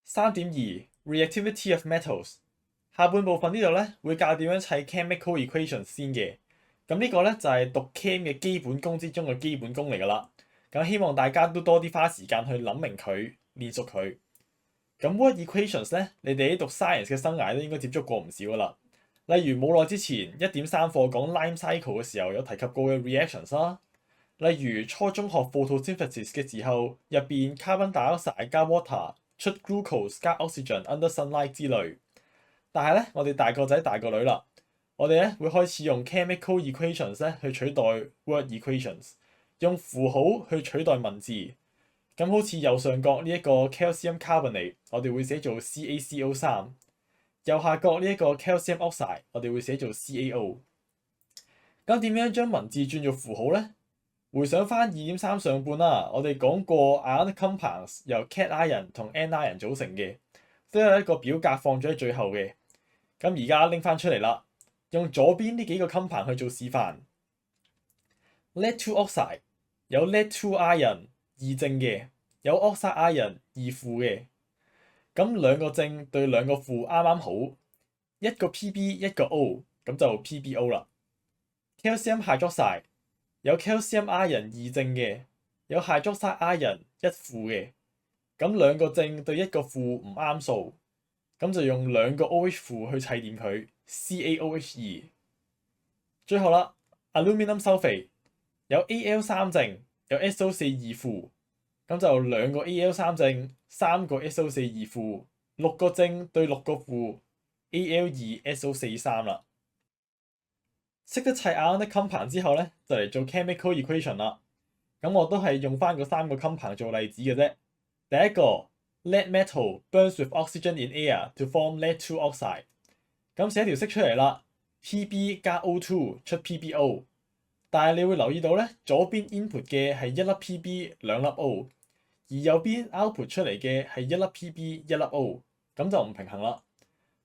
3.2 Reactivity of metals。下半部分呢度咧會教點樣砌 chemical equations 先嘅。咁呢個咧就係讀 Chem 嘅基本功之中嘅基本功嚟㗎啦。咁希望大家都多啲花時間去諗明佢，練熟佢。咁 word equations 咧，你哋喺讀 science 嘅生涯都應該接觸過唔少㗎啦。例如冇耐之前1.3課講 Lime cycle 嘅時候有提及過嘅 reactions 啦。例如初中學 photosynthesis 嘅時候，入邊 carbon dioxide 加 water 出 glucose 加 oxygen under sunlight 之類。但係咧，我哋大個仔大個女啦，我哋咧會開始用 chemical equations 咧去取代 word equations，用符號去取代文字。咁好似右上角呢一個 calcium carbonate，我哋會寫做 CaCO3；右下角呢一個 calcium oxide，我哋會寫做 CaO。咁點樣將文字轉做符號呢？回想翻2.3上半啦，我哋講過 ionic compounds 由 cation ion 同 anion 組成嘅，都有一個表格放咗喺最後嘅。咁而家拎翻出嚟啦，用左邊呢幾個 compound 去做示範。Lead-2 oxide 有 Lead-2 ion 二正嘅，有 oxide ion 二負嘅。咁兩個正對兩個負啱啱好，一個 Pb 一個 O， 咁就 PbO 啦。Calcium hydroxide 有 calcium ion 二正嘅，有 hydroxide ion 一負嘅。咁兩個正對一個負唔啱數，咁就用兩個 OH 負去砌掂佢 CaOH2。最後啦 ，aluminium sulfate 有 Al3 正，有 SO4 二負，咁就兩個 Al3 正，三個 SO4 二負，六個正對六個負 Al2SO43 啦。識得砌 ionic compound 之後咧，就嚟做 chemical equation 啦。咁我都係用翻嗰三個 compound 做例子嘅啫。第一個 lead metal burns with oxygen in air to form lead-2 oxide。咁寫條式出嚟啦 ，Pb 加 O2 出 PbO。但係你會留意到咧，左邊 input 嘅係一粒 Pb 兩粒 O， 而右邊 output 出嚟嘅係一粒 Pb 一粒 O， 咁就唔平衡啦。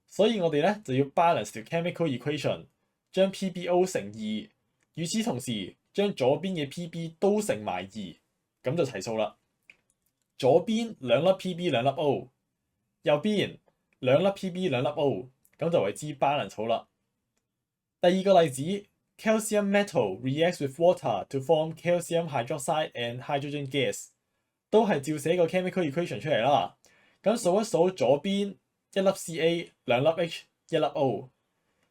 所以我哋咧就要 balance 條 chemical equation。將 PbO 乘2，與此同時將左邊嘅 Pb 都乘埋2，咁就齊數啦。左邊兩粒 Pb 兩粒 O， 右邊兩粒 Pb 兩粒 O， 咁就為之 balance 好啦。第二個例子 ，calcium metal reacts with water to form calcium hydroxide and hydrogen gas， 都係照寫個 chemical equation 出嚟啦。咁數一數左邊一粒 Ca 兩粒 H 一粒 O，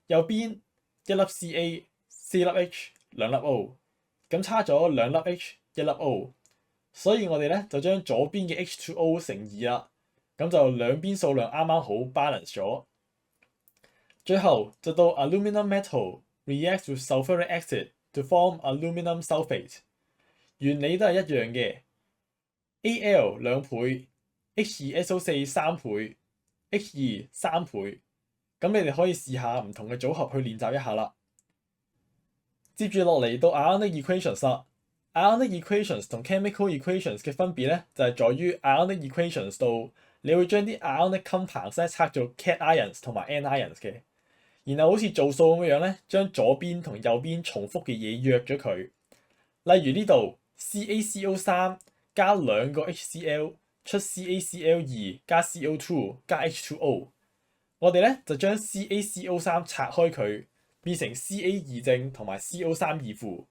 右邊一粒 Ca 四粒 H 兩粒 O， 咁差咗兩粒 H 一粒 O， 所以我哋咧就將左邊嘅 H2O 乘2啦，咁就兩邊數量啱啱好 balance 咗。最後就到 aluminum metal reacts with sulfuric acid to form aluminum sulfate， 原理都係一樣嘅 ，Al 兩倍 ，H2SO4 三倍 ，H2 三倍。咁你哋可以試下唔同嘅組合去練習一下啦。接住落嚟到 ionic equations 啦。ionic equations 同 chemical equations 嘅分別咧，就係在於 ionic equations 度，你會將啲 ionic compounds 咧拆做 cation ions 同埋 anions 嘅，然後好似做數咁樣咧，將左邊同右邊重複嘅嘢約咗佢。例如呢度 CaCO3 加兩個 HCl 出 CaCl2 加 CO2 加 H2O。我哋咧就將 CaCO3 拆開佢，變成 Ca 二正同埋 CO3 二負，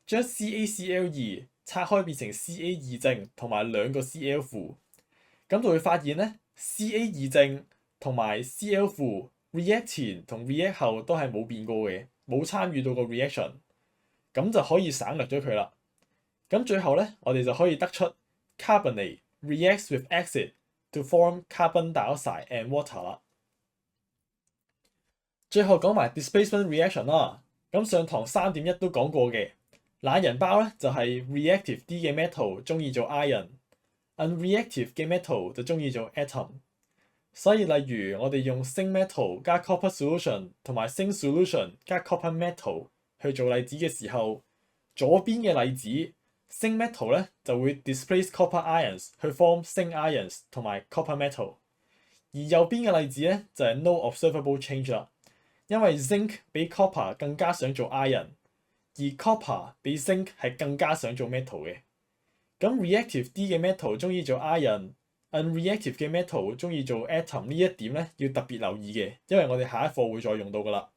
將 CaCl2 拆開變成 Ca 二正同埋兩個 Cl 負，咁就會發現咧 Ca 二正同埋 Cl 負 react 前同 react 後都係冇變過嘅，冇參與到個 reaction， 咁就可以省略咗佢啦。咁最後咧，我哋就可以得出 carbonate reacts with acid to form carbon dioxide and water 啦。最後講埋 displacement reaction 啦，咁上堂3.1都講過嘅，懶人包咧就係 reactive 啲嘅 metal 中意做 ion，unreactive 嘅 metal 就中意做 atom。所以例如我哋用 zinc metal 加 copper solution 同埋 zinc solution 加 copper metal 去做例子嘅時候，左邊嘅例子 zinc metal 咧就會 displace copper ions 去 form zinc ions 同埋 copper metal， 而右邊嘅例子咧就係 no observable change 啦。因為 zinc 比 copper 更加想做 ion， 而 copper 比 zinc 係更加想做 metal 嘅。咁 reactive 啲嘅 metal 中意做 ion， unreactive 嘅 metal 中意做 atom 呢一點咧要特別留意嘅，因為我哋下一課會再用到噶啦。